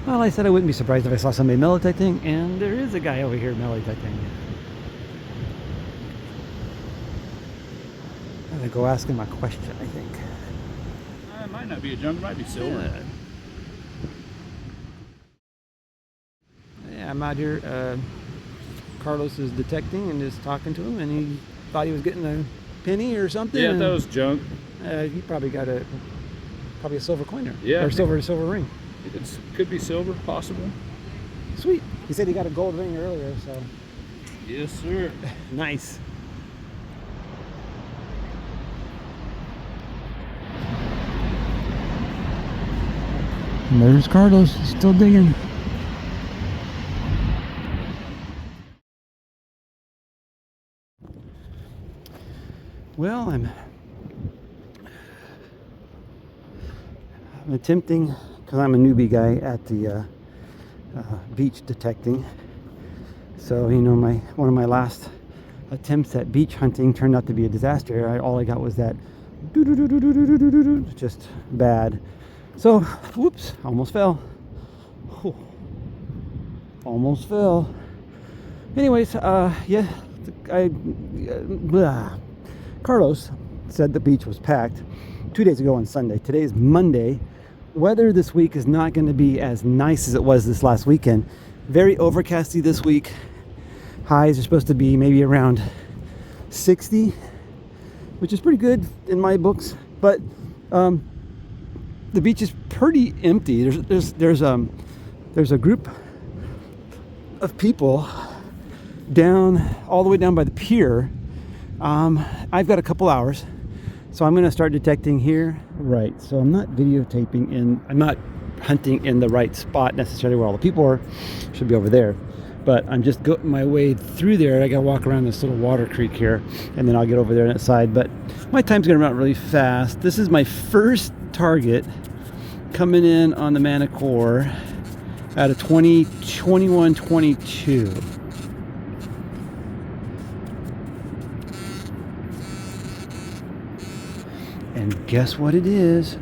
Well, I said I wouldn't be surprised if I saw somebody metal detecting, and there is a guy over here metal detecting. I'm gonna go ask him a question, I think. It might not be a junk, it might be silver. Yeah, I'm out here. Carlos is detecting and is talking to him, and he thought he was getting a penny or something. Yeah, that was junk. He probably got a silver coin there. Yeah. Or silver ring. It could be silver, possible. Sweet. He said he got a gold ring earlier, so. Yes, sir. Nice. And there's Carlos, still digging. Well, I'm attempting, because I'm a newbie guy at the beach detecting. So, you know, one of my last attempts at beach hunting turned out to be a disaster. All I got was that just bad. So, whoops, almost fell. Whew. Almost fell. Anyways, yeah, Carlos said the beach was packed 2 days ago on Sunday. Today's Monday. Weather this week is not going to be as nice as it was this last weekend. Very overcasty this week. Highs are supposed to be maybe around 60, which is pretty good in my books. But the beach is pretty empty. There's a group of people down all the way down by the pier. I've got a couple hours, so I'm going to start detecting here. Right, so I'm not videotaping I'm not hunting in the right spot necessarily where all the people are. Should be over there, but I'm just going my way through there. I got to walk around this little water creek here, and then I'll get over there on that side. But my time's going to run out really fast. This is my first target coming in on the Manticore at a 21-22. And guess what it is?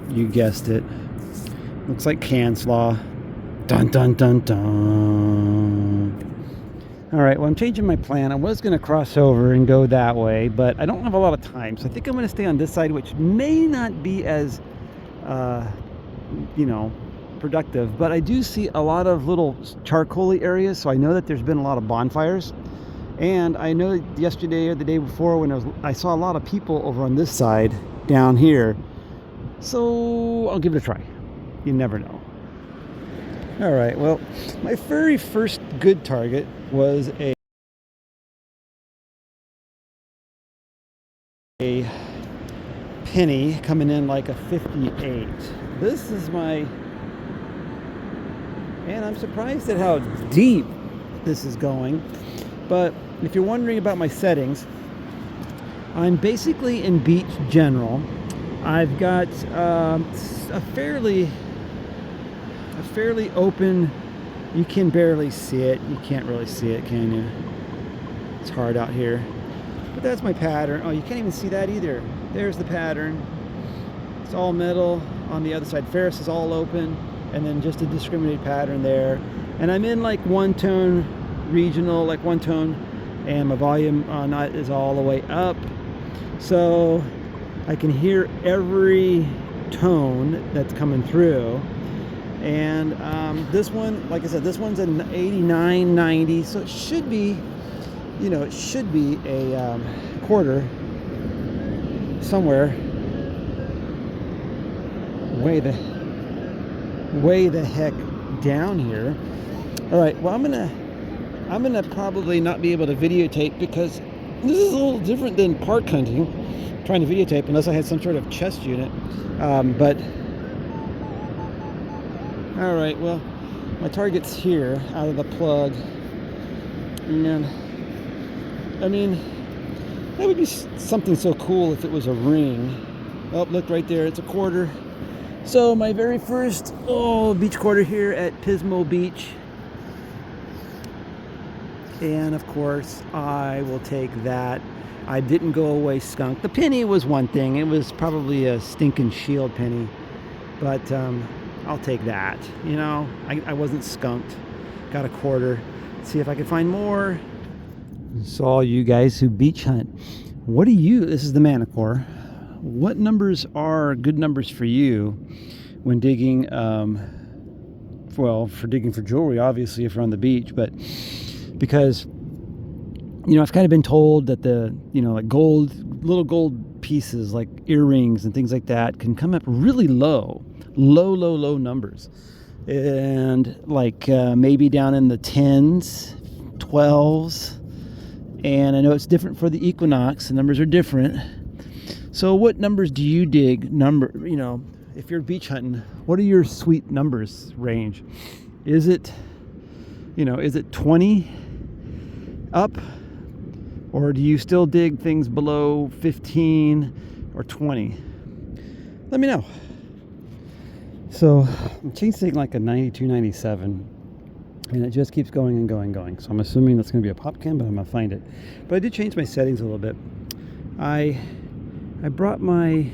You guessed it. Looks like can slaw. Dun dun dun dun. All right, well, I'm changing my plan. I was going to cross over and go that way, but I don't have a lot of time, so I think I'm going to stay on this side, which may not be as productive, but I do see a lot of little charcoaly areas, so I know that there's been a lot of bonfires. And I know that yesterday or the day before when I saw a lot of people over on this side down here. So I'll give it a try. You never know. All right, well, my very first good target was a penny coming in like a 58. This is and I'm surprised at how deep this is going. But if you're wondering about my settings, I'm basically in beach general. I've got a fairly open. You can barely see it. You can't really see it, can you? It's hard out here. But that's my pattern. Oh, you can't even see that either. There's the pattern. It's all metal on the other side. Ferrous is all open, and then just a discriminated pattern there. And I'm in like one tone regional, like one tone, and my volume on that is all the way up, so I can hear every tone that's coming through. And this one, like I said, this one's an 89, 90, so it should be, it should be a quarter somewhere way the heck down here. All right, well, I'm gonna probably not be able to videotape because this is a little different than park hunting, trying to videotape unless I had some sort of chest unit. But all right, well, my target's here out of the plug, and I mean, that would be something so cool if it was a ring. Oh, look right there, it's a quarter. So my very first beach quarter here at Pismo Beach. And of course, I will take that. I didn't go away skunk. The penny was one thing. It was probably a stinking shield penny. but I'll take that. You know, I wasn't skunked. Got a quarter. See if I can find more. So all you guys who beach hunt, what do you, this is the Manicore, what numbers are good numbers for you when digging, well, for digging for jewelry, obviously, if you're on the beach, but because, you know, I've kind of been told that the, you know, like little gold pieces like earrings and things like that can come up really low numbers. And like maybe down in the 10s, 12s. And I know it's different for the equinox. The numbers are different. So what numbers do you dig? You know, if you're beach hunting, what are your sweet numbers range? Is it, you know, is it 20 up? Or do you still dig things below 15 or 20? Let me know. So I'm chasing like a 92, 97. And it just keeps going and going and going. So I'm assuming that's going to be a pop cam, but I'm going to find it. But I did change my settings a little bit. I brought my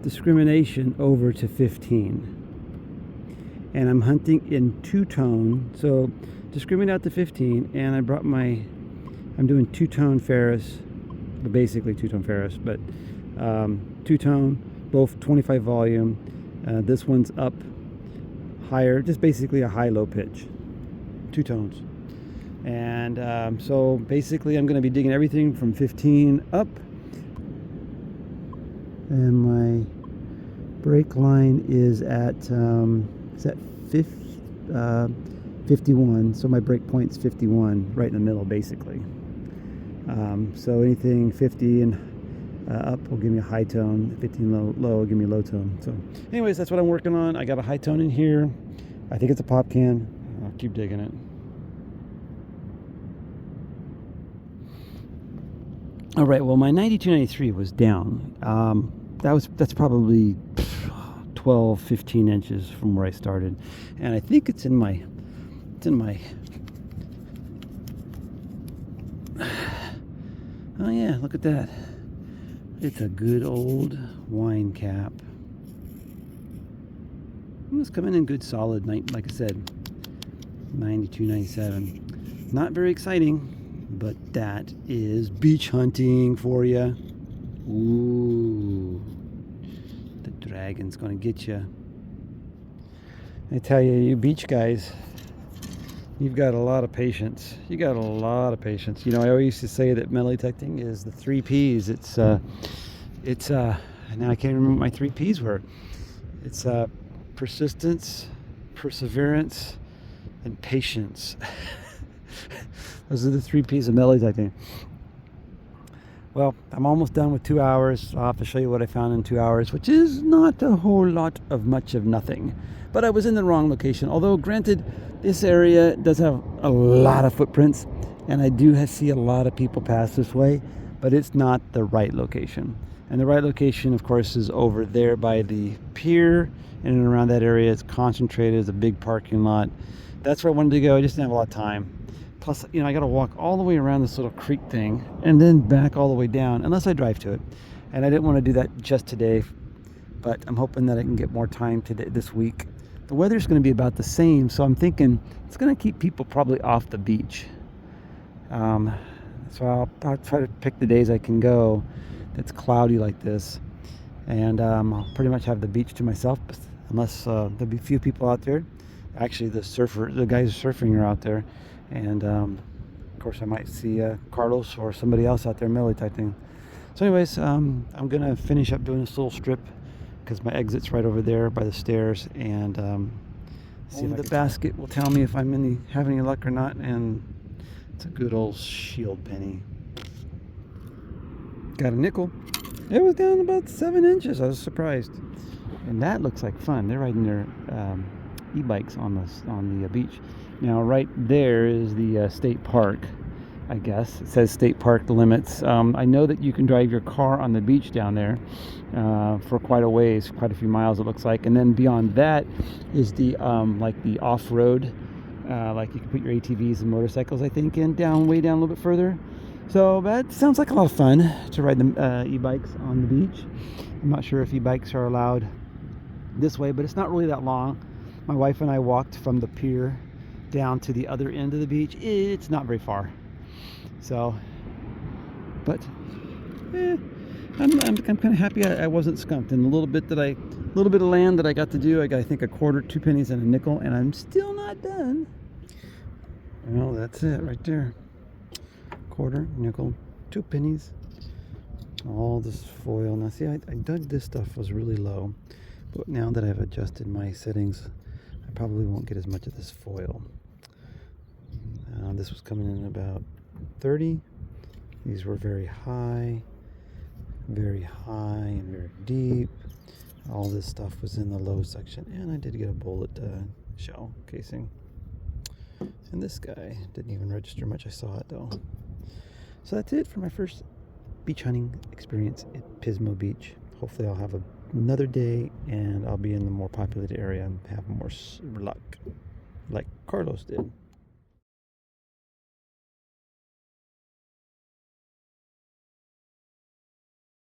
discrimination over to 15. And I'm hunting in two-tone. So discriminate out to 15. And I brought I'm doing two-tone ferrous. Basically two-tone ferrous. But two-tone, both 25 volume. This one's up higher, just basically a high-low pitch, two tones. And so basically I'm going to be digging everything from 15 up, and my break line is at 51, so my break point's 51, right in the middle basically. So anything 50 and up will give me a high tone, 15 low will give me a low tone. So anyways, that's what I'm working on. I got a high tone in here. I think it's a pop can. I'll keep digging it. All right, well, my 92-93 was down. That's probably 12, 15 inches from where I started. And I think it's in my oh yeah, look at that. It's a good old wine cap. It's coming in good solid, like I said, 92, 97. Not very exciting, but that is beach hunting for you. Ooh, the dragon's gonna get you. I tell you, you beach guys, you've got a lot of patience. You got a lot of patience. You know, I always used to say that melee detecting is the 3 P's. It's now I can't remember what my 3 P's were. It's persistence, perseverance, and patience. Those are the 3 P's of melee detecting. Well, I'm almost done with 2 hours. I'll have to show you what I found in 2 hours, which is not a whole lot of much of nothing. But I was in the wrong location. Although, granted, this area does have a lot of footprints, and I do see a lot of people pass this way, but it's not the right location. And the right location, of course, is over there by the pier, and around that area it's concentrated. It's a big parking lot. That's where I wanted to go. I just didn't have a lot of time. Plus, you know, I got to walk all the way around this little creek thing and then back all the way down, unless I drive to it. And I didn't want to do that just today, but I'm hoping that I can get more time today, this week. The weather's going to be about the same, so I'm thinking it's going to keep people probably off the beach. So I'll try to pick the days I can go that's cloudy like this, and I'll pretty much have the beach to myself, unless there'll be a few people out there. Actually, the guys surfing are out there, and of course I might see Carlos or somebody else out there melee detecting. So anyways, I'm gonna finish up doing this little strip because my exit's right over there by the stairs, and see if the basket will tell me if I'm have any luck or not. And it's a good old shield penny. Got a nickel. It was down about 7 inches. I was surprised. And that looks like fun. They're riding their e-bikes on the beach. Now, right there is the state park, I guess. It says state park limits. I know that you can drive your car on the beach down there for quite a ways, quite a few miles it looks like. And then beyond that is the like the off-road, like you can put your ATVs and motorcycles, I think, way down a little bit further. So that sounds like a lot of fun to ride the e-bikes on the beach. I'm not sure if e-bikes are allowed this way, but it's not really that long. My wife and I walked from the pier down to the other end of the beach. It's not very far. So, but I'm kind of happy I wasn't skunked. And a little bit of land that I got to do, I got, I think, a quarter, 2 pennies, and a nickel, and I'm still not done. Well, that's it right there. Quarter, nickel, 2 pennies. All this foil. Now, see, I dug this stuff was really low, but now that I've adjusted my settings, I probably won't get as much of this foil. This was coming in about 30. These were very high and very deep. All this stuff was in the low section, and I did get a bullet shell casing. And this guy didn't even register much. I saw it though. So that's it for my first beach hunting experience at Pismo Beach. Hopefully I'll have another day and I'll be in the more populated area and have more luck like Carlos did.